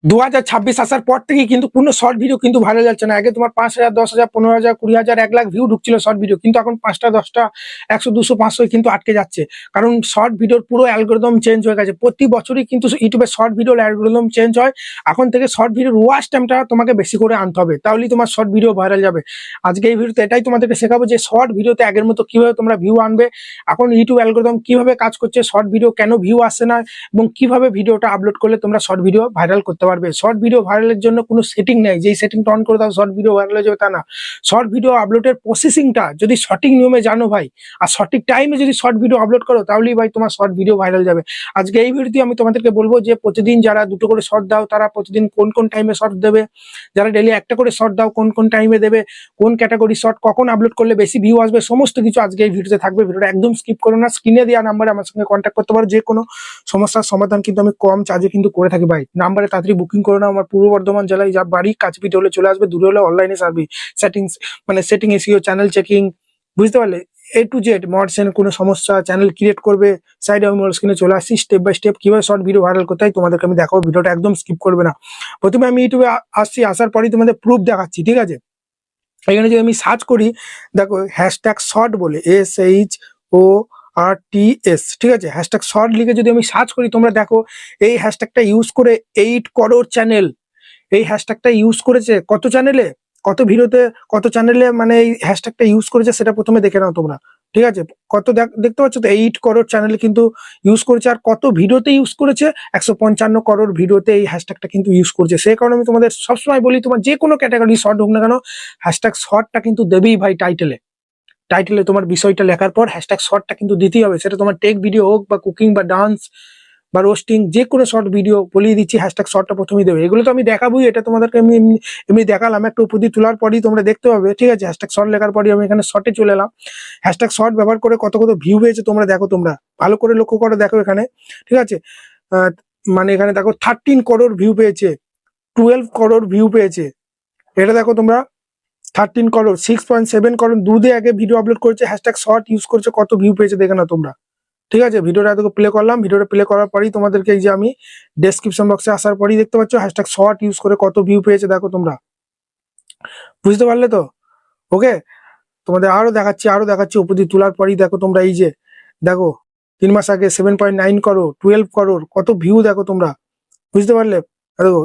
2026 আসার পর থেকে কিন্তু কোনো শর্ট ভিডিও কিন্তু ভাইরাল যাচ্ছে না। আগে তোমার 5,000, 10,000, 15,000, 20,000, 1 লাখ ভিউ ঢুকছিল শর্ট ভিডিও, কিন্তু এখন 5টা 10টা 100, 200, 500 কিন্তু আটকে যাচ্ছে। কারণ শর্ট ভিডিওর পুরো অ্যালগরিদম চেঞ্জ হয়ে গেছে। প্রতি বছরই কিন্তু ইউটিউবে শর্ট ভিডিওর অ্যালগরিদম চেঞ্জ হয়। এখন থেকে শর্ট ভিডিওর ওয়াচ টাইমটা তোমাকে বেশি করে আনতে হবে, তাহলেই তোমার শর্ট ভিডিও ভাইরাল যাবে। আজকে এই ভিডিওতে এটাই তোমাদেরকে শেখাবো যে শর্ট ভিডিওতে আগের মতো কিভাবে তোমরা ভিউ আনবে, এখন ইউটিউব অ্যালগরিদম কিভাবে কাজ করছে, শর্ট ভিডিও কেন ভিউ আসছে না, এবং কিভাবে ভিডিওটা আপলোড করলে তোমরা শর্ট ভিডিও ভাইরাল করতে পারবে। শর্ট ভিডিও ভাইরালের জন্য কোনো সেটিং নেই, যেই সেটিংটা অন করে দাও শর্ট ভিডিও ভাইরাল হয়ে যাবে তা না। শর্ট ভিডিও আপলোডের প্রসেসিংটা যদি সঠিক নিয়মে জানো ভাই, আর সঠিক টাইমে যদি শর্ট ভিডিও আপলোড করো, তাহলেই ভাই তোমার শর্ট ভিডিও ভাইরাল যাবে। আজকে এই ভিডিওতে আমি তোমাদেরকে বলবো যে প্রতিদিন যারা 2টো করে শর্ট দাও তারা প্রতিদিন কোন কোন টাইমে শর্ট দেবে, যারা ডেলি 1টা করে শর্ট দাও কোন কোন টাইমে দেবে, কোন ক্যাটাগরি শর্ট কখন আপলোড করলে বেশি ভিউ আসবে, সমস্ত কিছু আজকে এই ভিডিওতে থাকবে। ভিডিওটা একদম স্কিপ করো না। স্ক্রিনে দেওয়া নাম্বারে আমার সঙ্গে কন্ট্যাক্ট করতে পারো। যে কোনো সমস্যার সমাধান কিন্তু আমি কম চার্জে কিন্তু করে থাকি ভাই। নাম্বারে তাড়াতাড়ি বুকিং করে নাও। আমার পূর্ব বর্ধমান জেলায় যা বাড়ি, কাছে পিঠে হলে চলে আসবে, দূরে হলে অনলাইনে সার্ভিস, সেটিংস মানে সেটিং, এসইও, চ্যানেল চেকিং, বুঝতে পারলে, A to Z মডসেন কোনো সমস্যা, চ্যানেল ক্রিয়েট করবে, সাইডে আমি স্ক্রিনে চলে আসছি স্টেপ বাই স্টেপ কিভাবে শর্ট ভিডিও ভাইরাল করতে হয় তোমাদেরকে আমি দেখাবো। ভিডিওটা একদম স্কিপ করবে না। প্রথমে আমি ইউটিউবে আসছি, আসার পরেই তোমাদের প্রুফ দেখাচ্ছি, ঠিক আছে? এখানে যদি আমি সার্চ করি, দেখো হ্যাশট্যাগ শর্ট বলে, SHORTS, ঠিক আছে? হ্যাশট্যাগ শর্ট লিখে যদি আমি সার্চ করি, তোমরা দেখো এই হ্যাশট্যাগটা ইউজ করে 8 করোড় চ্যানেল এই হ্যাশট্যাগটা ইউজ করেছে। কত চ্যানেলে, কত ভিডিওতে, কত চ্যানেলে মানে এই হ্যাশট্যাগটা ইউজ করেছে সেটা প্রথমে দেখে নাও তোমরা, ঠিক আছে? কত দেখতে পাচ্ছ তো, 8 করোড় চ্যানেল কিন্তু ইউজ করেছে। আর কত ভিডিওতে ইউজ করেছে, 155 করোড় ভিডিওতে এই হ্যাশট্যাগটা কিন্তু ইউজ করেছে। সেই কারণে আমি তোমাদের সবসময় বলি, তোমার যে কোনো ক্যাটাগরি শর্ট হোক না কেন, হ্যাশট্যাগ শর্টটা কিন্তু দেবেই ভাই। টাইটেলে তোমার বিষয়টা লেখার পর হ্যাশট্যাগ শর্টটা কিন্তু দিতেই হবে। সেটা তোমার টেক ভিডিও হোক বা কুকিং বা ডান্স বা রোস্টিং, যে কোনো শর্ট ভিডিও বলিয়ে দিচ্ছি, হ্যাশট্যাগ শর্টটা প্রথমেই দেবে। এগুলো তো আমি দেখাবোই, এটা তোমাদেরকে আমি এমনি দেখালাম। একটা উপদি তোলার পরই তোমরা দেখতে পাবে, ঠিক আছে? হ্যাশট্যাগ শর্ট লেখার পরই আমি এখানে শর্টে চলে এলাম। হ্যাশট্যাগ শর্ট ব্যবহার করে কত কত ভিউ পেয়েছে তোমরা দেখো, তোমরা ভালো করে লক্ষ্য করে দেখো এখানে, ঠিক আছে? মানে এখানে দেখো 13 করোড় ভিউ পেয়েছে, 12 করোড় ভিউ পেয়েছে। এটা দেখো তোমরা, 13 করোড়, 6.7 করোড় দুধে আগে ভিডিও আপলোড করেছে, হ্যাশট্যাগ শর্ট ইউজ করছে, কত ভিউ পেয়েছে দেখে না তোমরা, ঠিক আছে? ভিডিওটা এত প্লে করলাম, ভিডিওটা প্লে করার পরেই তোমাদেরকে এই যে আমি ডেসক্রিপশন বক্সে আসার পরেই দেখতে পাচ্ছ হ্যাশট্যাগ শর্ট ইউজ করে কত ভিউ পেয়েছে দেখো তোমরা, বুঝতে পারলে তো? ওকে, তোমাদের আরো দেখাচ্ছি উপদি তোলার পরেই দেখো তোমরা, এই যে দেখো 3 মাস আগে 7.9 করোড়, 12 করোড়, কত ভিউ দেখো তোমরা, বুঝতে পারলে? দেখো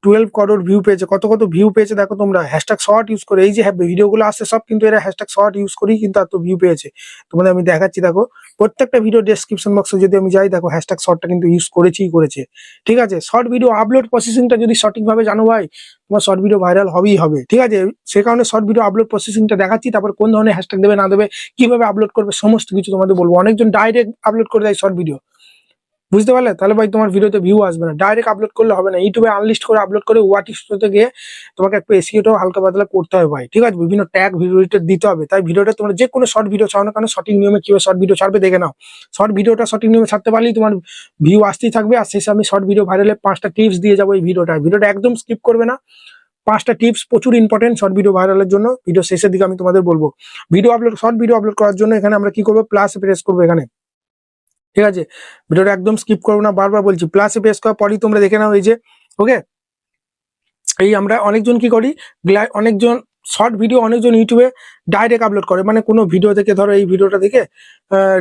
12 করোড় ভিউ পেয়েছে, কত কত ভিউ পেয়েছে দেখো তোমরা, হ্যাশট্যাগ শর্ট ইউজ করে। এই যে ভিডিওগুলো আসছে সব কিন্তু এরা হ্যাশট্যাগ শর্ট ইউজ করেই কিন্তু এত ভিউ পেয়েছে। তোমাদের আমি দেখাচ্ছি, দেখো প্রত্যেকটা ভিডিও ডেসক্রিপশন বক্সে যদি আমি যাই, দেখো হ্যাশট্যাগ শর্টটা কিন্তু ইউজ করেছে, ঠিক আছে? শর্ট ভিডিও আপলোড প্রসেসিংটা যদি সঠিকভাবে জানো ভাই, তোমার শর্ট ভিডিও ভাইরাল হবেই হবে, ঠিক আছে? সে কারণে শর্ট ভিডিও আপলোড প্রসেসিংটা দেখাচ্ছি, তারপর কোন ধরনের হ্যাশট্যাগ দেবে না দেবে, কিভাবে আপলোড করবে, সমস্ত কিছু তোমাদের বলবো। অনেকজন ডাইরেক্ট আপলোড করে দেয় শর্ট ভিডিও, বুঝতে পারলে? তাহলে ভাই তোমার ভিডিওতে ভিউ আসবে না। ডাইরেক্ট আপলোড করলে হবে না, ইউটিউবে আনলিস্ট করে আপলোড করে ওয়াটিস্টোতে গিয়ে তোমাকে একটু এসইওটাও হালকা পাতলা করতে হবে ভাই, ঠিক আছে? বিভিন্ন ট্যাগ ভিডিওতে দিতে হবে। তাই ভিডিওটা তোমরা যে কোনো শর্ট ভিডিও চাও না কেন, সঠিক নিয়মে কিভাবে শর্ট ভিডিও ছাড়বে দেখে নাও। শর্ট ভিডিওটা সঠিক নিয়মে ছাড়তে পারলেই তোমার ভিউ আসতেই থাকবে। আর শেষে আমি শর্ট ভিডিও ভাইরালে 5টা টিপস দিয়ে যাবো এই ভিডিওটা একদম স্কিপ করবে না। 5টা টিপস প্রচুর ইম্পর্টেন্ট শর্ট ভিডিও ভাইরালের জন্য। ভিডিও শেষের দিকে আমি তোমাদের বলবো। শর্ট ভিডিও আপলোড করার জন্য এখানে আমরা কি করবো, প্লাস প্রেস করবো এখানে, ঠিক আছে? ভিডিওটা একদম স্কিপ করবো না, বারবার বলছি। প্লাসে প্রেস করার পরই তোমরা দেখে নাও, এই যে ওকে, এই আমরা অনেকজন কি করি, অনেকজন শর্ট ভিডিও অনেকজন ইউটিউবে ডাইরেক্ট আপলোড করে, মানে কোনো ভিডিও থেকে, ধরো এই ভিডিওটা থেকে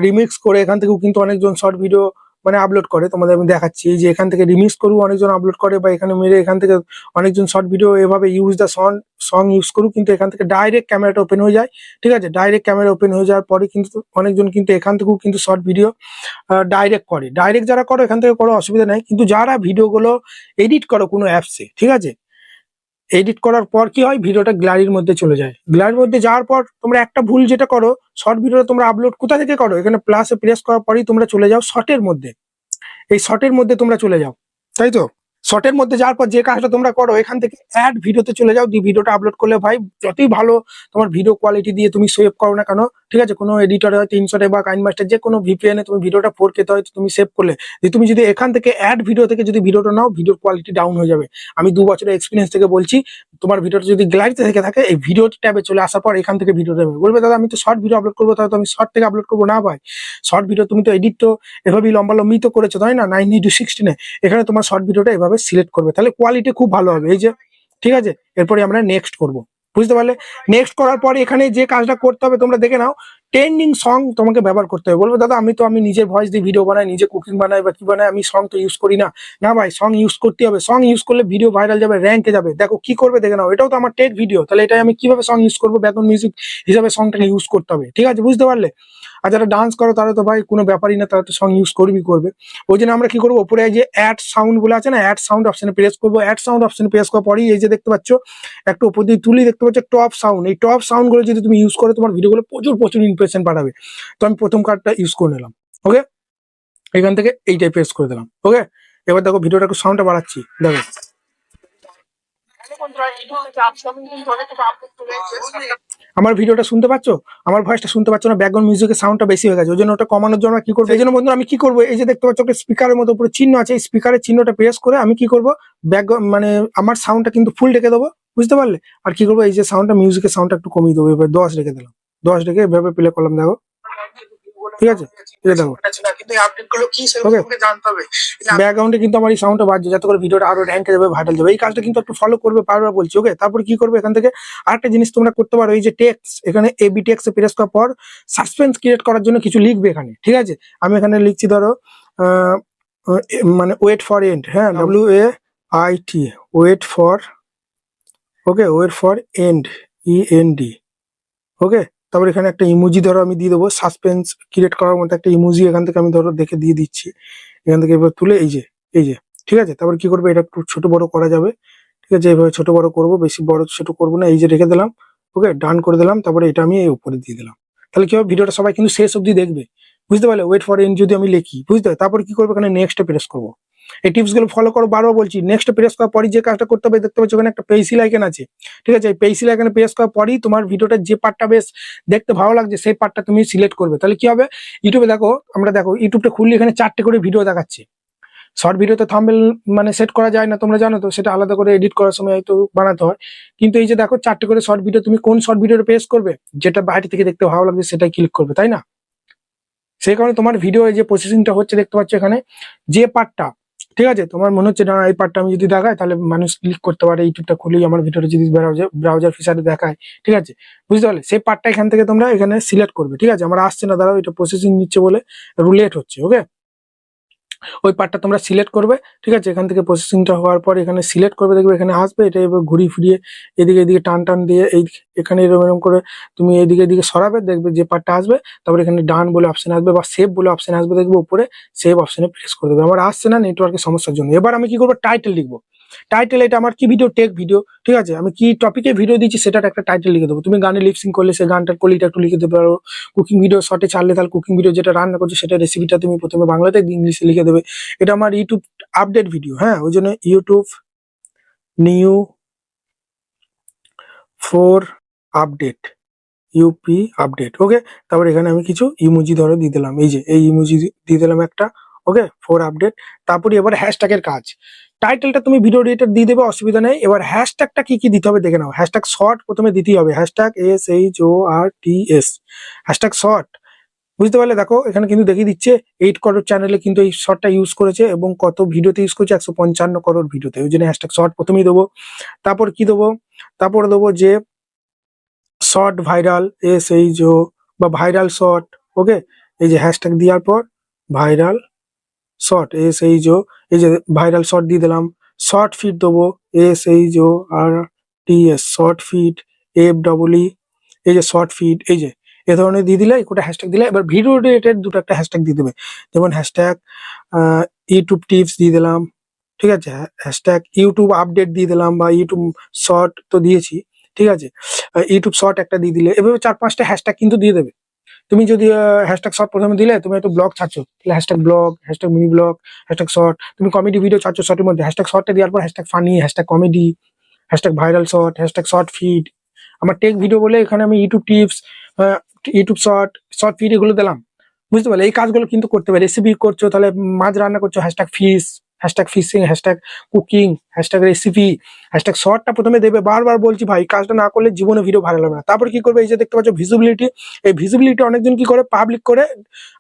রিমিক্স করে এখান থেকেও কিন্তু অনেকজন শর্ট ভিডিও মানে আপলোড করে। তোমাদের আমি দেখাচ্ছি, এই যে এখান থেকে রিমিক্স করু অনেকজন আপলোড করে, বা এখানে মেরে এখান থেকে অনেকজন শর্ট ভিডিও এভাবে ইউজ দ্য সং ইউজ করু, কিন্তু এখান থেকে ডাইরেক্ট ক্যামেরাটা ওপেন হয়ে যায়, ঠিক আছে? ডাইরেক্ট ক্যামেরা ওপেন হয়ে যাওয়ার পরে কিন্তু অনেকজন কিন্তু এখান থেকেও কিন্তু শর্ট ভিডিও ডাইরেক্ট করে। ডাইরেক্ট যারা করো এখান থেকে করো, অসুবিধা নেই। কিন্তু যারা ভিডিওগুলো এডিট করো কোনো অ্যাপসে, ঠিক আছে, এডিট করার পর কি হয়, ভিডিওটা গ্যালারির মধ্যে চলে যায়। গ্যালারির মধ্যে যাওয়ার পর তোমরা একটা ভুল যেটা করো, শর্ট ভিডিওটা তোমরা আপলোড কোথা থেকে করো, এখানে প্লাসে প্রেস করার পরেই তোমরা চলে যাও শর্টের মধ্যে। এই শর্টের মধ্যে তোমরা চলে যাও, তাই তো? শর্টের মধ্যে যাওয়ার পর যে কাজটা তোমরা করো, এখান থেকে অ্যাড ভিডিওতে চলে যাও, দিয়ে ভিডিওটা আপলোড করলে ভাই যতই ভালো তোমার ভিডিও কোয়ালিটি দিয়ে তুমি সেভ করো না কেন, ঠিক আছে, কোনো এডিটরে হয় 300 বা কাইনমাস্টার যে কোনো ভিপিএন এ তুমি ভিডিওটা 4K তে হয়তো তুমি সেভ করলে, যে তুমি যদি এখান থেকে অ্যাড ভিডিও থেকে যদি ভিডিওটা নাও, ভিডিওর কোয়ালিটি ডাউন হয়ে যাবে। আমি 2 বছরের এক্সপিরিয়েন্স থেকে বলছি। তোমার ভিডিওটা যদি গ্যালারিতে থেকে থাকে, এই ভিডিও ট্যাবে চলে আসার পর এখান থেকে ভিডিও দেবে, বলবে দাদা আমি তো শর্ট ভিডিও আপলোড করবো, তাহলে তো আমি শর্ট থেকে আপলোড করবো না ভাই। শর্ট ভিডিও তুমি তো এডিট তো এভাবেই লম্বালম্বি তো করেছো তাই না, 9:16 এখানে তোমার শর্ট ভিডিওটা এভাবে সিলেক্ট করবে, তাহলে কোয়ালিটি খুব ভালো হবে। এই যে ঠিক আছে, এরপরে আমরা নেক্সট করব, বুঝতে পারলে? নেক্সট করার পরে এখানে যে কাজটা করতে হবে তোমরা দেখে নাও, ট্রেন্ডিং সং তোমাকে ব্যবহার করতে হবে। বলবো দাদা আমি নিজের ভয়েস দিয়ে ভিডিও বানাই, নিজে কুকিং বানাই বা কি বানাই, আমি সং তো ইউজ করি না। না ভাই, সং ইউজ করতে হবে। সং ইউজ করলে ভিডিও ভাইরাল যাবে, র্যাঙ্কে যাবে। দেখো কি করবে দেখে নাও, এটাও তো আমার টেক ভিডিও, তাহলে এটাই আমি কিভাবে সং ইউজ করবো, ব্যাকগ্রাউন্ড মিউজিক হিসাবে সংটাকে ইউজ করতে হবে। ঠিক আছে, বুঝতে পারলে? আর যারা ডান্স করো তারা তো ভাই কোনো ব্যাপারই না, তারা তো সং ইউজ করবে। ওই জন্য আমরা কি করবো, উপরে যে অ্যাড সাউন্ড বলে আছে না, অ্যাড সাউন্ড অপশনে প্রেস করবো। অ্যাড সাউন্ড অপশনে প্রেস করার পরেই এই যে দেখতে পাচ্ছ একটু উপর দিয়ে তুলি দেখতে পাচ্ছ টপ সাউন্ড। এই টপ সাউন্ড গুলো যদি তুমি ইউজ করো, তোমার ভিডিওগুলো প্রচুর ইমপ্রেশন পাঠাবে। তো আমি প্রথম কার্ডটা ইউজ করে নিলাম। ওকে, এখান থেকে এইটাই প্রেস করে দিলাম। ওকে, এবার দেখো ভিডিওটা একটু সাউন্ডটা বাড়াচ্ছি, দেখো। আমার ভিডিওটা শুনতে পাচ্ছ, আমার ভয়েসটা শুনতে পাচ্ছ না, ব্যাকগ্রাউন্ড মিউজিকের সাউন্ডটা বেশি হয়ে গেছে। ওই জন্য ওটা কমানোর জন্য কি করবো, এই জন্য বন্ধুরা আমি কি করবো, এই যে দেখতে পাচ্ছ একটা স্পিকারের মতো উপরে চিহ্ন আছে, এই স্পিকারের চিহ্নটা প্রেস করে আমি কি করবো, ব্যাকগ্রাউন্ড মানে আমার সাউন্ডটা কিন্তু ফুল রেখে দেবো, বুঝতে পারলে? আর কি করবো, এই যে সাউন্ডটা মিউজিকের সাউন্ডটা একটু কমিয়ে দেবো, এবার 10 রেখে দিলাম। 10 রেখে এভাবে প্লে করলাম, দেখো ঠিক আছে, এটা দেখো। ব্যাকগ্রাউন্ডে কিন্তু আমার এই সাউন্ডটা বাজছে, যাতে করে ভিডিওটা আরো র্যাঙ্কে যাবে, ভাইরাল যাবে। এই কাজটা কিন্তু একটু ফলো করবে, বারবার বলছি। ওকে, তারপর কি করবে, এখান থেকে আরেকটা জিনিস তোমরা করতে পারো, এই যে টেক্সট, এখানে এবি টেক্সটে প্রেস করার পর সাসপেন্স ক্রিয়েট করার জন্য কিছু লিখবে এখানে। ঠিক আছে, আমি এখানে লিখছি ধরো মানে ওয়েট ফর এন্ড, হ্যাঁ, WAIT, wait for, okay, wait for end, END। Okay, তারপর এখানে একটা ইমোজি ধরো আমি দিয়ে দেবো, সাসপেন্স ক্রিয়েট করার মতো একটা ইমোজি এখান থেকে আমি ধরো দেখে দিয়ে দিচ্ছি। এখান থেকে এবার তুলে এই যে ঠিক আছে, তারপর কি করবো, এটা একটু ছোট বড় করা যাবে। ঠিক আছে, এইভাবে ছোট বড় করবো, বেশি বড় ছোট করবো না। এই যে রেখে দিলাম, ওকে, ডান করে দিলাম। তারপরে এটা আমি এই উপরে দিয়ে দিলাম। তাহলে কি হবে, ভিডিওটা সবাই কিন্তু শেষ অবধি দেখবে, বুঝতে পারলে? ওয়েট ফর এন্ড যদি আমি লিখি, বুঝতে পারলে? তারপর কি করবো, এখানে নেক্সট প্রেস করবো। এই টিপস গুলো ফলো করো, বারবার বলছি। নেক্সট প্রেস করার পরই যে কাজটা করতে হবে, দেখতে পাচ্ছ ওখানে একটা পেন্সিল আইকন আছে। ঠিক আছে, এই পেন্সিল আইকনে প্রেস করার পরই তোমার ভিডিওটা যে পার্টটা বেশ দেখতে ভালো লাগছে সেই পার্টটা তুমি সিলেক্ট করবে। তাহলে কি হবে, ইউটিউবে দেখো, আমরা দেখো ইউটিউবটা খুললে এখানে 4টে করে ভিডিও দেখাচ্ছে। শর্ট ভিডিওতে থাম্বনেল মানে সেট করা যায় না, তোমরা জানো তো, সেটা আলাদা করে এডিট করার সময় হয়তো বানাতে হয়। কিন্তু এই যে দেখো 4টে করে শর্ট ভিডিও, তুমি কোন শর্ট ভিডিওটা প্রেস করবে, যেটা বাইরে থেকে দেখতে ভালো লাগছে সেটাই ক্লিক করবে, তাই না? সেই কারণে তোমার ভিডিও এই যে প্রসেসিংটা হচ্ছে দেখতে পাচ্ছ এখানে যে পার্টটা, ঠিক আছে, তোমার মনে হচ্ছে না এই পার্টটা আমি যদি দেখাই তাহলে মানুষ ক্লিক করতে পারে, ইউটিউবটা খুলেই আমার ভিডিওটা যদি ব্রাউজার ফিচারে দেখায়, ঠিক আছে, বুঝতে পারলে? সেই পার্টটা এখান থেকে তোমরা এখানে সিলেক্ট করবে। ঠিক আছে, আমার আসছে না, দাঁড়াও, এটা প্রসেসিং নিচ্ছে বলে লেট হচ্ছে। ওকে, ওই পার্টটা তোমরা সিলেক্ট করবে। ঠিক আছে, এখান থেকে প্রসেসিংটা হওয়ার পর এখানে সিলেক্ট করবে, দেখবে এখানে আসবে। এটা এবার ঘুরিয়ে ফিরিয়ে এদিকে টান দিয়ে এই এখানে এরকম করে তুমি এদিকে সরাবে, দেখবে যে পার্টটা আসবে। তারপরে এখানে ডান বলে অপশন আসবে বা সেভ বলে অপশন আসবে, দেখবে উপরে সেভ অপশনে প্রেস করে দেবে। আমার আসছে না নেটওয়ার্কের সমস্যার জন্য। এবার আমি কি করবো, টাইটেল লিখবো। টাইটেল, এটা আমার কি ভিডিও, টেক ভিডিও। ঠিক আছে, আমি কি টপিকে ভিডিও দিচ্ছি সেটার একটা টাইটেল লিখে দেবো। তুমি গানে লিপসিং করলে সেই গানটার কোয়ালিটি একটু লিখে দেবে। পারো কুকিং ভিডিও শর্টে ছাড়লে তাহলে কুকিং ভিডিও যেটা রান্না করছে সেটা রেসিপিটা তুমি প্রথমে বাংলাতে ইংলিশে লিখে দেবে। এটা আমার ইউটিউব আপডেট ভিডিও, হ্যাঁ, ওই জন্য YouTube new for update, UP update. Okay, তারপর এখানে আমি কিছু ইমোজি ধরো দিয়ে দিলাম, এই যে এই ইমোজি দিয়ে দিলাম একটা। ওকে, ফর আপডেট। তারপরে এবার হ্যাশট্যাগের কাজ। টাইটেলটা তুমি ভিডিও এডিটর দিয়ে দেবে, অসুবিধা নেই। এবার হ্যাশট্যাগটা কি দিতে হবে দেখে নাও। হ্যাশট্যাগ শর্ট প্রথমে দিতেই হবে, হ্যাশট্যাগ SHORTS, হ্যাশট্যাগ শর্ট, বুঝতে পারলে? দেখো এখানে কিন্তু দেখিয়ে দিচ্ছে 8 করোড় চ্যানেলে কিন্তু এই শর্টটা ইউজ করেছে এবং কত ভিডিওতে ইউজ করেছে, 155 করোড় ভিডিওতে। ওই জন্য হ্যাশট্যাগ শর্ট প্রথমেই দেবো। তারপর কি দেবো, তারপর দেবো যে শর্ট ভাইরাল, SHO বা ভাইরাল শর্ট। ওকে, এই যে হ্যাশট্যাগ দেওয়ার পর ভাইরাল শর্ট, SHO, এই যে ভাইরাল শর্ট দিয়ে দিলাম। শর্ট ফিড দেবো, SHORTS, শর্ট ফিড, FEE, এই যে শর্ট ফিড, এই যে এ ধরনের দিয়ে দিলে, একটা হ্যাশট্যাগ দিলে। এবার ভিডিও রিলেটেড দুটো একটা হ্যাশট্যাগ দিয়ে দেবে, যেমন হ্যাশট্যাগ ইউটিউব টিপস দিয়ে দিলাম। ঠিক আছে, হ্যাশট্যাগ ইউটিউব আপডেট দিয়ে দিলাম বা ইউটিউব শর্ট তো দিয়েছি। ঠিক আছে, ইউটিউব শর্ট একটা দিয়ে দিলে। এভাবে 4-5টা হ্যাশট্যাগ কিন্তু দিয়ে দেবে। তুমি যদি হ্যাশট্যাগ শর্ট প্রথমে দিলে, তুমি একটু ব্লগ ছাড়ছো, তাহলে hashtag blog, hashtag mini blog, hashtag short. তুমি কমেডি ভিডিও ছাড়ছো শর্টের মধ্যে, হ্যাশট্যাগ শর্টটা দেওয়ার পর hashtag funny, hashtag comedy, hashtag viral short, hashtag short feed. আমার টেক ভিডিও বলে এখানে আমি YouTube tips YouTube short short video গুলো দিলাম, বুঝতে পারলে? এই কাজগুলো কিন্তু করতে পারে। রেসিপি করছো, তাহলে মাছ রান্না করছো, hashtag fish, hashtag fishing, hashtag cooking, hashtag recipe, hashtag শর্টটা প্রথমে দেবে। বারবার বলছি ভাই, কাজটা না করলে জীবনে ভিডিও ভাইরাল হবে না। তারপর কি করবে, এই যে দেখতে পাচ্ছ ভিজিবিলিটি, এই ভিজিবিলিটি অনেকজন কি করে, পাবলিক করে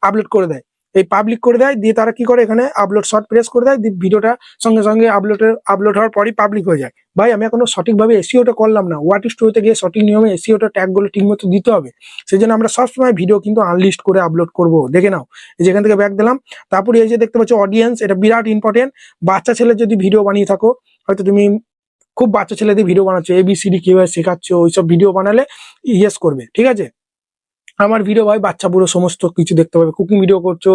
আপলোড করে দেয়। এই পাবলিক করে দেয়, দিয়ে তারা কি করে, এখানে আপলোড শর্ট প্রেস করে দেয়, দিয়ে ভিডিওটা সঙ্গে সঙ্গে আপলোড হওয়ার পরই পাবলিক হয়ে যায়। ভাই আমি এখনো সঠিকভাবে এসইওটা করলাম না। হোয়াট ইজ টুতে গিয়ে সঠিক নিয়মে এসইওটা ট্যাগগুলো ঠিকমতো দিতে হবে। সেই জন্য আমরা সবসময় ভিডিও কিন্তু আনলিস্ট করে আপলোড করব। দেখে নাও, এই যেখান থেকে ব্যাক দিলাম। তারপরে এই যে দেখতে পাচ্ছ অডিয়েন্স, এটা বিরাট ইম্পর্টেন্ট। বাচ্চা ছেলে যদি ভিডিও বানিয়ে থাকো, হয়তো তুমি খুব বাচ্চা ছেলেদের ভিডিও বানাচ্ছো, এবিসিডি কিভাবে শেখাচ্ছ, ওইসব ভিডিও বানালে ইয়েস করবে, ঠিক আছে? আমার ভিডিও ভাই বাচ্চা বুড়ো সমস্ত কিছু দেখতে পাবে। কুকিং ভিডিও করছো,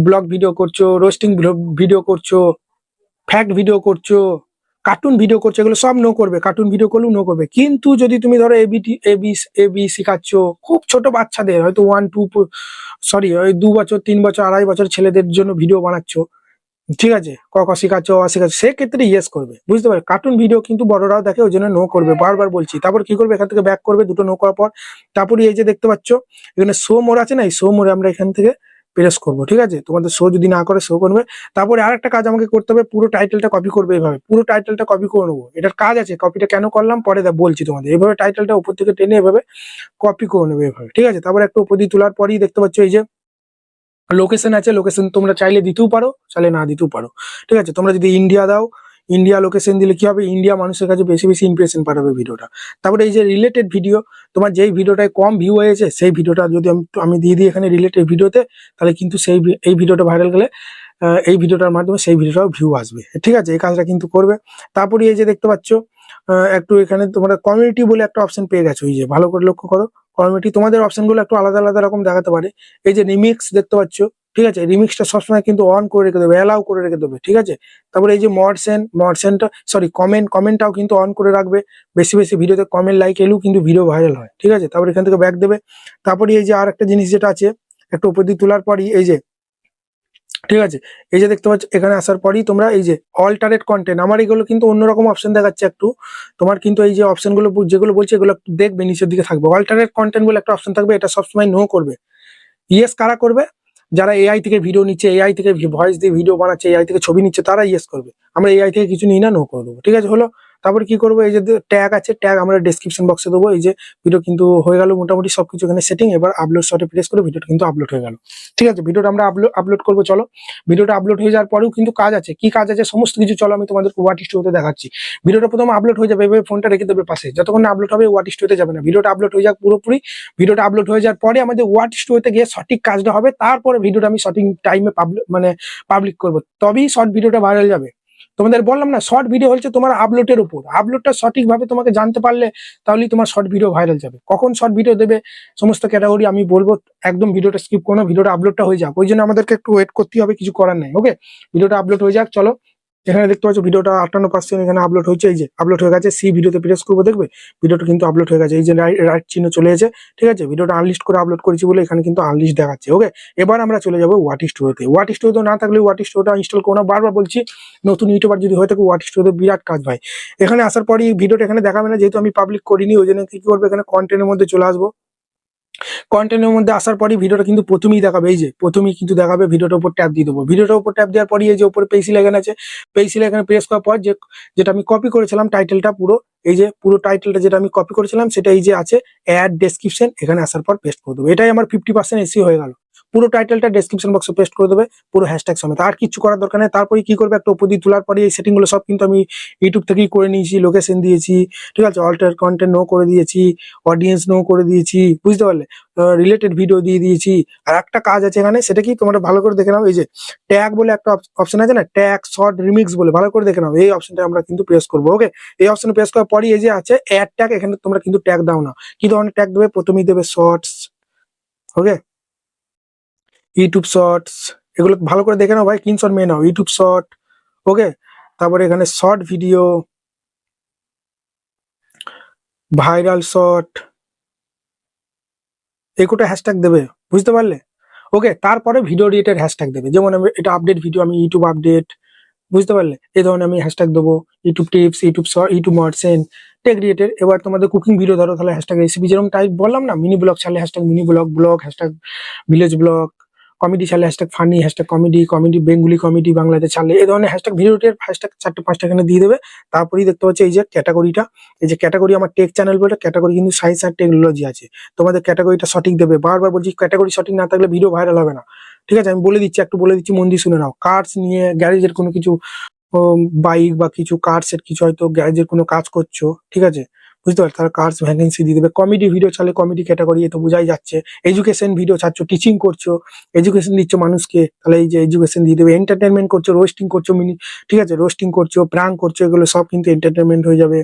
ব্লগ ভিডিও করছো, রোস্টিং ভিডিও করছো, ফ্যাক্ট ভিডিও করছো, কার্টুন ভিডিও করছো, এগুলো সব নো করবে। কার্টুন ভিডিও করলেও নো করবে। কিন্তু যদি তুমি ধরো এবি শিখাচ্ছ খুব ছোট বাচ্চাদের, হয়তো 2 বছর 3 বছর 2.5 বছর ছেলেদের জন্য ভিডিও বানাচ্ছো, ঠিক আছে, ক খ শিখাচ্ছ, অ শিখাচ্ছ, সেক্ষেত্রে ইয়েস করবে, বুঝতে পারবে? কার্টুন ভিডিও কিন্তু বড়রাও দেখে, ওই জন্য নো করবে, বারবার বলছি। তারপর কি করবে, এখান থেকে ব্যাক করবে, দুটো নো করার পর। তারপরে এই যে দেখতে পাচ্ছ এখানে শো মোর আছে না, এই শো মোরে আমরা এখান থেকে প্রেস করবো, ঠিক আছে? তোমাদের শো যদি না করে শো করবে। তারপরে আর একটা কাজ আমাকে করতে হবে, পুরো টাইটেলটা কপি করবে। এভাবে পুরো টাইটেলটা কপি করে নেবো। এটার কাজ আছে, কপিটা কেন করলাম পরে বলছি তোমাদের। এইভাবে টাইটেলটা উপর থেকে টেনে এভাবে কপি করে নেবে, এভাবে, ঠিক আছে? তারপরে একটা উপর দিয়ে তোলার পরেই দেখতে পাচ্ছ এই যে লোকেশন আছে, লোকেশন তোমরা চাইলে দিতেও পারো, চাইলে না দিতেও পারো, ঠিক আছে? তোমরা যদি ইন্ডিয়া দাও, ইন্ডিয়া লোকেশন দিলে কি হবে, ইন্ডিয়া মানুষের কাছে বেশি বেশি ইমপ্রেশন পাঠাবে ভিডিওটা। তারপরে এই যে রিলেটেড ভিডিও, তোমার যেই ভিডিওটায় কম ভিউ হয়েছে সেই ভিডিওটা যদি আমি দিয়ে দিই এখানে রিলেটেড ভিডিওতে, তাহলে কিন্তু এই ভিডিওটা ভাইরাল গেলে এই ভিডিওটার মাধ্যমে সেই ভিডিওটাও ভিউ আসবে, ঠিক আছে? এই কাজটা কিন্তু করবে। তারপরে এই যে দেখতে পাচ্ছ একটু এখানে তোমরা কমিউনিটি বলে একটা অপশন পেয়ে গেছো, এই যে ভালো করে লক্ষ্য করো। কমিউনিটি, তোমাদের অপশনগুলো একটু আলাদা আলাদা রকম দেখাতে পারে। এই যে রিমিক্স দেখতে পাচ্ছ, ঠিক আছে? রিমিক্সটা সবসময় কিন্তু অন করে রেখে দেবে, অ্যালাউ করে রেখে দেবে, ঠিক আছে? তারপরে এই যে মডসেনটা কমেন্টটাও কিন্তু অন করে রাখবে। বেশি বেশি ভিডিওতে কমেন্ট লাইক এলেও কিন্তু ভিডিও ভাইরাল হয়, ঠিক আছে? তারপরে এখান থেকে ব্যাক দেবে। তারপরে এই যে আর একটা জিনিস যেটা আছে, একটু উপর দিয়ে তোলার পরই এই যে, ঠিক আছে, এই যে দেখতে পাচ্ছ এখানে আসার পরই তোমরা এই যে অল্টারেট কন্টেন্ট, আমার এগুলো কিন্তু অন্যরকম অপশন দেখাচ্ছে একটু। তোমার কিন্তু এই যে অপশনগুলো যেগুলো বলছে এগুলো একটু দেখবে, নিচের দিকে থাকবে অল্টারেট কন্টেন্ট বলে একটা অপশন থাকবে। এটা সবসময় নো করবে। ইয়েস কারা করবে, যারা এআই থেকে ভিডিও নিচ্ছে, এআই থেকে ভয়েস দিয়ে ভিডিও বানাচ্ছে, এআই থেকে ছবি নিচ্ছে, তারা ইয়েস করবে। আমরা এআই থেকে কিছু নিই না, নো করে দেবো, ঠিক আছে? হলো। তারপরে কি করবো, এই যে ট্যাগ আছে, ট্যাগ আমরা ডেসক্রিপশন বক্সে দেবো। এই যে ভিডিও কিন্তু হয়ে গেল মোটামুটি সবকিছু এখানে সেটিং। এবার আপলোড শটে প্রেস করে ভিডিওটা কিন্তু আপলোড হয়ে গেল, ঠিক আছে? ভিডিওটা আমরা আপলোড করবো, চলো। ভিডিওটা আপলোড হয়ে যাওয়ার পরেও কিন্তু কাজ আছে। কি কাজ আছে সমস্ত কিছু চলো আমি তোমাদের ওয়াট স্টুডিওতে দেখাচ্ছি। ভিডিওটা প্রথমে আপলোড হয়ে যাবে, এভাবে ফোনটা রেখে দেবে পাশে, যতক্ষণ না আপলোড হবে ওয়াট স্টুডিওতে যাবে না। ভিডিওটা আপলোড হয়ে যাক পুরোপুরি। ভিডিওটা আপলোড হয়ে যাওয়ার পরে আমাদের ওয়াট স্টুডিওতে গিয়ে সঠিক কাজটা হবে। তারপরে ভিডিওটা আমি সঠিক টাইমে পাবলিক করবো, তবেই শর্ট ভিডিওটা ভাইরাল যাবে। তোমাদের বললাম না, শর্ট ভিডিও হচ্ছে তোমার আপলোডের উপর। আপলোডটা সঠিকভাবে তোমাকে জানতে পারলে তাহলেই তোমার শর্ট ভিডিও ভাইরাল যাবে। কখন শর্ট ভিডিও দেবে সমস্ত ক্যাটাগরি আমি বলবো, একদম ভিডিওটা স্কিপ করো, ভিডিওটা আপলোডটা হয়ে যাক। ওই জন্য আমাদেরকে একটু ওয়েট করতে হবে, কিছু করার নাই। ওকে, ভিডিওটা আপলোড হয়ে যাক, চলো। এখানে দেখতে পাচ্ছ ভিডিওটা 58% এখানে আপলোড হয়েছে। এই যে আপলোড হয়ে গেছে, সি ভিডিওতে প্রেস করবো, দেখবে ভিডিওটা কিন্তু আপলোড হয়ে গেছে। এই যে রাইট চিহ্ন চলে এসেছে, ঠিক আছে? ভিডিওটা আনলিস্ট করে আপলোড করেছি বলে এখানে কিন্তু আনলিস্ট দেখাচ্ছে। ওকে, এবার আমরা চলে যাবো ওয়াট স্টুডিওতে। ওয়াট স্টুডিও না থাকলে ওয়াট স্টুডিওটা ইনস্টল করো না। বারবার বলছি, নতুন ইউটিউবার যদি হয়ে থাকে ওয়াট স্টুডিও বিরাট কাজ ভাই। এখানে আসার পরই ভিডিওটা এখানে দেখাবে না, যেহেতু আমি পাবলিক করিনি, ওই জন্য কি করবে, এখানে কন্টেন্টের মধ্যে চলে আসবো। কন্টেন্টের মধ্যে আসার পরই ভিডিওটা কিন্তু প্রথমেই দেখাবে, এই যে প্রথমেই কিন্তু দেখাবে। ভিডিওটার উপর ট্যাপ দিয়ে দেবো। ভিডিওটার উপর ট্যাপ দেওয়ার পরই এই যে উপরে পেন্সিল আইকন আছে, পেন্সিল আইকনে প্রেস করার পর যেটা আমি কপি করেছিলাম টাইটেলটা, এই যে পুরো টাইটেলটা যেটা আমি কপি করেছিলাম সেটা এই যে আছে অ্যাড ডেসক্রিপশন, এখানে আসার পর পেস্ট করে দেবো। এটাই আমার 50% এসি হয়ে গেল। পুরো টাইটেলটা ডেসক্রিপশন বক্সে পেস্ট করে দেবে, পুরো হ্যাশট্যাগ সমেত। আর কিছু করার দরকার নেই। তারপরে কি করবে, একটা উপর দিয়ে তোলার পরে এই সেটিং গুলো সব কিন্তু আমি ইউটিউব থেকেই করে নিয়েছি। লোকেশন দিয়েছি, ঠিক আছে? অল্টার কন্টেন্ট নো করে দিয়েছি, অডিয়েন্স নো করে দিয়েছি, বুঝতে পারলে? রিলেটেড ভিডিও দিয়ে দিয়েছি। আর একটা কাজ আছে এখানে, সেটা কি তোমরা ভালো করে দেখে নাও। এই যে ট্যাগ বলে একটা অপশন আছে না, ট্যাগ শর্ট রিমিক্স বলে, ভালো করে দেখে নাও। এই অপশনটা আমরা কিন্তু প্রেস করবো। ওকে, এই অপশনে প্রেস করার পরই এই যে আছে অ্যাড ট্যাগ, এখানে তোমরা কিন্তু ট্যাগ দাও না। কি ধরনের ট্যাগ দেবে, প্রথমেই দেবে শর্টস। ওকে, ইউটিউব শর্টস, এগুলো ভালো করে দেখে নাও ভাই, স্ক্রিনশট মেয়ে নাও। ইউটিউব শর্ট, ওকে। তারপরে এখানে শর্ট ভিডিও, ভাইরাল শর্ট, এই কোটা হ্যাশট্যাগ দেবে, বুঝতে পারলে? ওকে, তারপরে ভিডিও রিলেটেড হ্যাশট্যাগ দেবে। যেমন আমি এটা আপডেট ভিডিও, আমি ইউটিউব আপডেট, বুঝতে পারলে? এই ধরনের আমি হ্যাশট্যাগ দেবো। YouTube tips, YouTube short, YouTube মার্সেন, টেক রিলেটেড। এবার তোমাদের কুকিং ভিডিও ধরো, তাহলে হ্যাশট্যাগ রেসিপি, যেরকম টাইপ বললাম না, মিনি ব্লগ চালে hashtag mini blog, blog hashtag village blog, comedy চালে hashtag funny, hashtag comedy, comedy Bengali comedy বাংলাতে চালে, এই ধরনের হ্যাশট্যাগ ভিডিওটির হ্যাশট্যাগ 4-5টা এখানে দিয়ে দেবে। তারপরেই দেখতে পাচ্ছি এই যে ক্যাটাগরিটা, এই যে ক্যাটাগরি আমার টেক চ্যানেল বলে ক্যাটাগরি কিন্তু সায়েন্স আর টেকনোলজি আছে। তোমাদের ক্যাটাগরিটা সঠিক দেবে, বারবার বলছি ক্যাটাগরি সঠিক না থাকলে ভিডিও ভাইরাল হবে না। ঠিক আছে, আমি বলে দিচ্ছি, একটু বলে দিচ্ছি, মন দিয়ে শুনে নাও। কার্স নিয়ে গ্যারেজের কোনো কিছু, বাইক বা কিছু কার্স এর কিছু, হয়তো গ্যারেজের কোনো কাজ করছো, ঠিক আছে, বুঝতে পারছো, তাহলে কার্স ভ্যাকেন্সি দিয়ে দেবে। কমেডি ভিডিও চালে কমেডি ক্যাটাগরি, এ তো বোঝাই যাচ্ছে। এডুকেশন ভিডিও ছাড়ছো, টিচিং করছো, এডুকেশন দিচ্ছ মানুষকে, তাহলে এই যে এডুকেশন দিয়ে দেবে। এন্টারটেনমেন্ট করছো, রোস্টিং করছো, ঠিক আছে, রোস্টিং করছো, প্র্যাঙ্ক করছো, এগুলো সব কিন্তু এন্টারটেনমেন্ট হয়ে যাবে।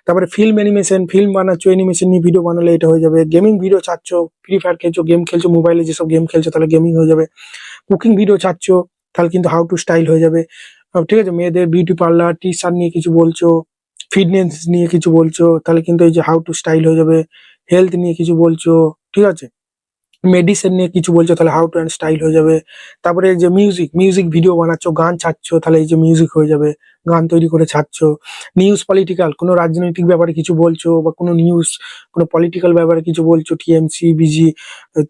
তারপরে ফিল্ম অ্যানিমেশন, ফিল্ম বানাচ্ছো, অ্যানিমেশন নিয়ে ভিডিও বানালে এটা হয়ে যাবে। গেমিং ভিডিও ছাড়ছো, ফ্রি ফায়ার খেলছো, গেম খেলছো, মোবাইলে যেসব গেম খেলছো, তাহলে গেমিং হয়ে যাবে। কুকিং ভিডিও ছাড়ছো, তাহলে কিন্তু হাউ টু স্টাইল হয়ে যাবে। ঠিক আছে, মেয়েদের বিউটি পার্লার, টি শার্ট নিয়ে কিছু বলছো, ফিটনেস নিয়ে কিছু বলছো, তাহলে কিন্তু এই যে হাউ টু স্টাইল হয়ে যাবে। হেলথ নিয়ে কিছু বলছো, ঠিক আছে, মেডিসিন নিয়ে কিছু বলছো, তাহলে হাউ টু অ্যান্ড স্টাইল হয়ে যাবে। তারপরে এই যে মিউজিক ভিডিও বানাচ্ছো, গান ছাড়ছো, তাহলে এই যে মিউজিক হয়ে যাবে, গান তৈরি করে ছাড়ছো। নিউজ পলিটিক্যাল, কোনো রাজনৈতিক ব্যাপারে কিছু বলছো, বা কোনো নিউজ, কোনো পলিটিক্যাল ব্যাপারে কিছু বলছো, টিএমসি, বিজি,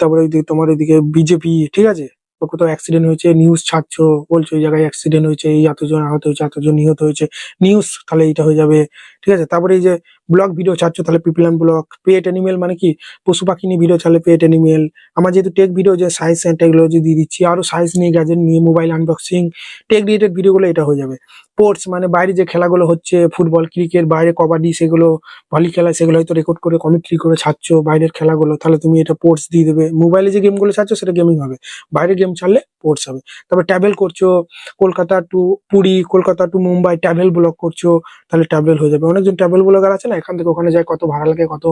তারপরে তোমার ওইদিকে বিজেপি, ঠিক আছে, বা কোথাও অ্যাক্সিডেন্ট হয়েছে, নিউজ ছাড়ছো, বলছো এই জায়গায় অ্যাক্সিডেন্ট হয়েছে, এই এতজন আহত হয়েছে, এতজন নিহত হয়েছে, নিউজ, তাহলে এইটা হয়ে যাবে। ঠিক আছে, তারপরে এই যে ব্লগ ভিডিও ছাড়ছো, তাহলে people and blog. Pet animal মানে কি, পশু পাখি নিয়ে ভিডিও ছাড়লে পেট অ্যানিমেল। আমার যেহেতু টেক ভিডিও, যে সায়েন্স অ্যান্ড টেকনোলজি দিয়ে দিচ্ছি, আরো সায়েন্স নিয়ে, গ্যাজেট নিয়ে, মোবাইল আনবক্সিং, টেক রিলেটেড ভিডিওগুলো এটা হয়ে যাবে। স্পোর্টস মানে বাইরে যে খেলাগুলো হচ্ছে, ফুটবল, ক্রিকেট, বাইরে কবাডি, সেগুলো ভলি খেলা, সেগুলো হয়তো রেকর্ড করে কমেন্ট্রি করে ছাড়ছো বাইরের খেলাগুলো, তাহলে তুমি এটা পোর্টস দিয়ে দেবে। মোবাইলে যে গেমগুলো ছাড়ছো সেটা গেমিং হবে, বাইরে গেম ছাড়লে পোর্টস হবে। তারপর ট্রাভেল করছো, Kolkata to Puri, Kolkata to Mumbai travel blog করছো, তাহলে ট্রাভেল হয়ে যাবে। অনেকজন ট্রাভেল ব্লগার আছে না, এখান থেকে ওখানে যায়, কত ভাড়া লাগে, কত,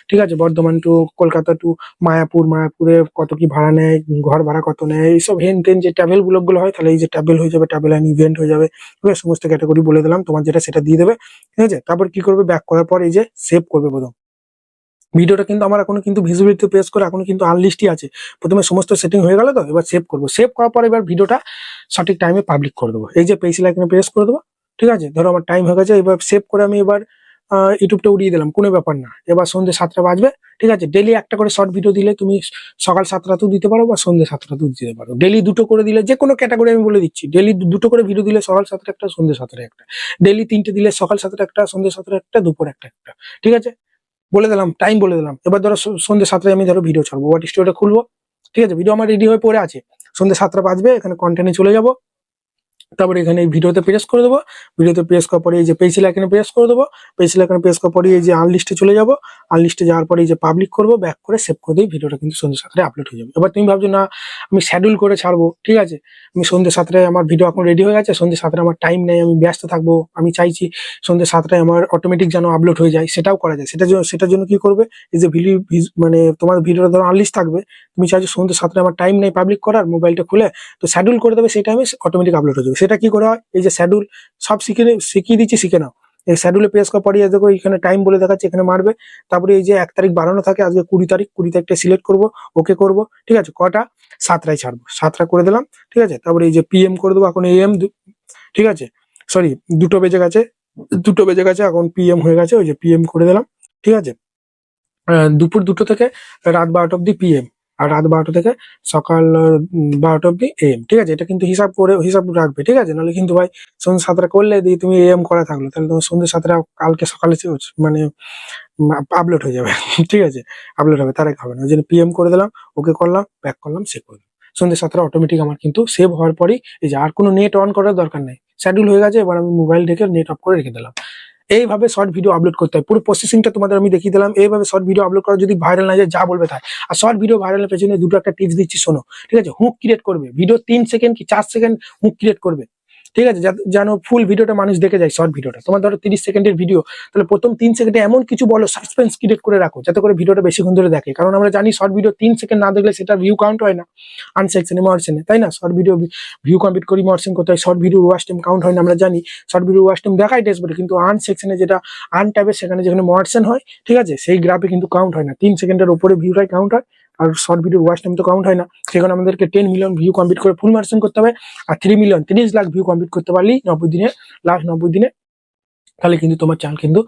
ঠিক আছে, বর্ধমান টু কলকাতা টু মায়াপুর, মায়াপুরে কত কি ভাড়া নেয়, ঘর ভাড়া কত নেয়, এইসব হেন টেন যে ট্রাভেল ব্লগ গুলো হয়, তাহলে এই যে ট্রাভেল হয়ে যাবে, ট্রাভেল অ্যান্ড ইভেন্ট হয়ে যাবে। ঠিক আছে, সমস্ত ক্যাটাগরি বলে দিলাম, তোমার যেটা সেটা দিয়ে দেবে। ঠিক আছে, তারপর কি করবে, ব্যাক করার পর এই যে সেভ করবে প্রথম। ভিডিওটা কিন্তু আমার এখনো কিন্তু ভিজিবিলিটি প্রেস করে এখনো কিন্তু আনলিস্টই আছে। প্রথমে সমস্ত সেটিং হয়ে গেল, তো এবার সেভ করবো। সেভ করার পর এবার ভিডিওটা সঠিক টাইমে পাবলিক করে দেবো। এই যে পেন্সিল আইকনে প্রেস করে দেবো। ঠিক আছে, ধরো আমার টাইম হয়ে গেছে, এবার সেভ করে আমি এবার ইউটিউবটা উড়িয়ে দিলাম, কোনো ব্যাপার না। এবার সন্ধ্যে 7টা বাজবে। ঠিক আছে, ডেলি একটা করে শর্ট ভিডিও দিলে তুমি সকাল 7টাতেও দিতে পারো, বা সন্ধ্যে 7টাতেও দিতে পারো। ডেলি দুটো করে দিলে, যে কোনো ক্যাটাগরি আমি বলে দিচ্ছি, ডেলি দুটো করে ভিডিও দিলে সকাল 7টা একটা, সন্ধ্যে 7টা একটা। ডেলি 3টে দিলে সকাল 7টা একটা, সন্ধ্যে 7টা একটা, দুপুর একটা একটা। ঠিক আছে, বলে দিলাম, টাইম বলে দিলাম। এবার ধরো সন্ধ্যে 7টায় আমি ধরো ভিডিও ছাড়বো, ওয়াট স্টুডিওটা খুলবো। ঠিক আছে, ভিডিও আমার রেডি হয়ে পড়ে আছে। সন্ধ্যে 7টা বাজবে, এখানে কন্টেন্টে চলে যাবো। তারপরে এখানে এই ভিডিওতে প্রেস করে দেবো। ভিডিওতে প্রেস করার পরে এই যে পেন্সিল আইকনে প্রেস করে দেবো। পেন্সিল আইকনে প্রেস করার পরে এই যে আনলিস্টে চলে যাবো। আনলিস্টে যাওয়ার পরে এই যে পাবলিক করবো, ব্যাক করে সেভ করে দিই, ভিডিওটা কিন্তু সন্ধ্যে 7টায় আপলোড হয়ে যাবে। এবার তুমি ভাবছো না আমি শিডিউল করে ছাড়বো, ঠিক আছে, আমি সন্ধ্যে 7টায় আমার ভিডিও এখন রেডি হয়ে গেছে, সন্ধ্যে 7টায় আমার টাইম নেই, আমি ব্যস্ত থাকবো, আমি চাইছি সন্ধ্যে 7টায় আমার অটোমেটিক যেন আপলোড হয়ে যায়, সেটাও করা যায়। সেটার জন্য কি করবে, এই যে মানে তোমার ভিডিওটা ধরো আনলিস্ট থাকবে, তুমি চাইছো সন্ধ্যে 7টায় আমার টাইম নেই পাবলিক করার, মোবাইলটা খুলে, তো শিডিউল করে দেবে, সেই টাইমে অটোমেটিক আপলোড হয়ে যাবে। সেটা কি করে হয়, এই যে শিডিউল সব শিখিয়ে দিচ্ছি, শিখে নাও। এই শিডিউলে প্রেস করার পরে দেখো এখানে টাইম বলে দেখাচ্ছে, এখানে মারবে। তারপরে এই যে 1 তারিখ বাড়ানো থাকে, আজকে 20 তারিখ, 20 তারিখটা সিলেক্ট করবো, ওকে করবো। ঠিক আছে, কটা, 7টায় ছাড়বো, 7টা করে দিলাম। ঠিক আছে, তারপরে এই যে পিএম করে দেবো, এখন এএম, ঠিক আছে, সরি, 2টো বেজে গেছে, 2টো বেজে গেছে, এখন পিএম হয়ে গেছে, ওই যে পিএম করে দিলাম। ঠিক আছে, দুপুর 2টো থেকে রাত 12টা অব্দি পিএম, আর রাত 12টা থেকে সকাল 12টা অব্দি এএম। ঠিক আছে, এটা কিন্তু হিসাব রাখবে, ঠিক আছে, নাহলে কিন্তু ভাই সন্ধ্যে 7টা করলে দিয়ে তুমি এএম করা থাকলো, তাহলে তোমার সন্ধ্যে 7টা কালকে সকালে মানে আপলোড হয়ে যাবে। ঠিক আছে, আপলোড হবে, তার আগে হবে না। ওই জন্য পিএম করে দিলাম, ওকে করলাম, ব্যাক করলাম, সেভ করে দিলাম। সন্ধ্যে 7টা অটোমেটিক আমার কিন্তু সেভ হওয়ার পরেই এই যে আর কোনো নেট অন করার দরকার নেই, শিডিউল হয়ে গেছে। এবার আমি মোবাইল ঢেকে নেট অফ করে রেখে দিলাম। এইভাবে শর্ট ভিডিও আপলোড করতে হয়, পুরো প্রসেসিংটা তোমাদের আমি দেখিয়ে দিলাম। এইভাবে শর্ট ভিডিও আপলোড করা, যদি ভাইরাল না যায় যা বলবে তাই। আর শর্ট ভিডিও ভাইরালের পেছনে দুটো একটা টিপস দিচ্ছি, শোনো। ঠিক আছে, হুক ক্রিয়েট করবে, ভিডিও 3 সেকেন্ড কি 4 সেকেন্ড হুক ক্রিয়েট করবে। ঠিক আছে, যেন ফুল ভিডিওটা মানুষ দেখে যায়। শর্ট ভিডিওটা তোমার ধরো 30 সেকেন্ডের ভিডিও, তাহলে প্রথম 3 সেকেন্ডে এমন কিছু বলো, সাসপেন্স ক্রিয়েট করে রাখো, যাতে করে ভিডিওটা বেশিক্ষণ ধরে দেখে। কারণ আমরা জানি শর্ট ভিডিও 3 সেকেন্ড না দেখলে সেটা ভিউ কাউন্ট হয় না, আনসেকশনে মরসেনে, তাই না? শর্ট ভিডিও ভিউ কমপ্লিট করি মরসেন করতে হয়, short video watch time count হয় না, আমরা জানি। শর্ট ভিডিও ওয়াচ টাইম দেখায় ড্যাশবোর্ডে, কিন্তু আন সেকশনে যেটা আন ট্যাবে, সেখানে যেখানে মরসেন হয়, ঠিক আছে, সেই গ্রাফে কিন্তু কাউন্ট হয় না। 3 সেকেন্ডের উপরে ভিউটাই কাউন্ট হয়, আর শর্ট ভিডিও ওয়াচ টাইম তো কাউন্ট হয় না। সেখানে আমাদেরকে 10 মিলিয়ন ভিউ কমপ্লিট করে ফুল মার্সেন করতে হবে, আর 3 মিলিয়ন 30 লাখ ভিউ কমপ্লিট করতে পারলেই 90 দিনে, লাস্ট 90 দিনে তাহলে কিন্তু তোমার চ্যানেল কিন্তু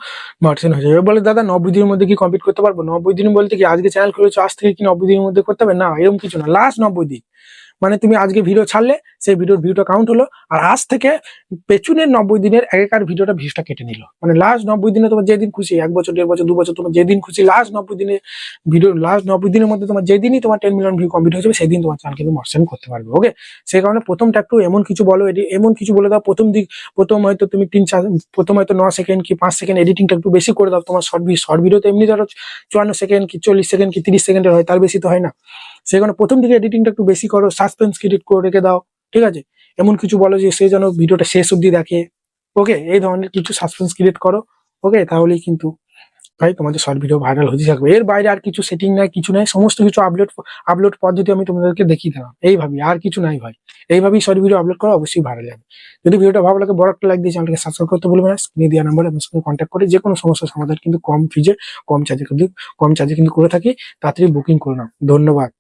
মনিটাইজেশন হয়ে যাবে। বলে দাদা 90 দিনের মধ্যে কি কমপ্লিট করতে পারবো? 90 দিন বলতে কি আজকে চ্যানেল খুলেছো আজ থেকে কি 90 দিনের মধ্যে করতে হবে? না, এরকম কিছু না, লাস্ট 90 দিন। মানে তুমি আজকে ভিডিও ছাড়লে, সেই ভিডিওর ভিউটা কাউন্ট হলো, আর আজ থেকে পেছনের 90 দিনের আগেকার ভিউটা কেটে নিল। মানে লাস্ট 90 দিনে তোমার যেদিন খুশি, 1 বছর 1.5 বছর 2 বছর, তোমার যেদিন খুশি লাস্ট 90 দিনে ভিডিও, লাস্ট 90 দিনের মধ্যে তোমার যেদিনই তোমার 10 মিলিয়ন ভিউ কমপ্লিট হয়ে যাবে সেদিন তোমার চ্যানেল কিন্তু মনিটাইজেশন করতে পারবে। ওকে, সেই কারণে প্রথমটা একটু এমন কিছু বলো, এমন কিছু বলে দাও প্রথম হয়তো তুমি 3-4 প্রথম হয়তো 9 সেকেন্ড কি 5 সেকেন্ড এডিটিংটা একটু বেশি করে দাও। তোমার শর্ট ভিডিও তো এমনি ধরো 54 সেকেন্ড কি 40 সেকেন্ড কি 30 সেকেন্ডের হয়, তার বেশি তো হয় না। সেখানে প্রথম দিকে এডিটিংটা একটু বেশি করো, সাসপেন্স ক্রিয়েট করে রেখে দাও, ঠিক আছে? এমন কিছু বলো যে সে যেন ভিডিওটা শেষ অবধি দেখে। ওকে, এই ধরনের কিছু সাসপেন্স ক্রিয়েট করো। ওকে, তাহলেই কিন্তু ভাই তোমাদের শর্ট ভিডিও ভাইরাল হতে থাকবে। এর বাইরে আর কিছু সেটিং নাই, কিছু নাই, সমস্ত কিছু আপলোড পদ্ধতি আমি তোমাদেরকে দেখিয়ে দিলাম। এইভাবেই, আর কিছু নাই ভাই। এইভাবেই শর্ট ভিডিও আপলোড করা অবশ্যই ভাইরাল যাবে। যদি ভিডিওটা ভালো লাগে বড় একটা লাইক দিয়ে চ্যানেলকে সাবস্ক্রাইব করতে ভুলবেন না। স্ক্রিনে দেওয়া নাম্বারে আমার সঙ্গে কন্ট্যাক্ট করে যে কোনো সমস্যার সমাধান কিন্তু কম ফিজে কম চার্জে কিন্তু করে থাকি। তাড়াতাড়ি বুকিং করে নাও। ধন্যবাদ।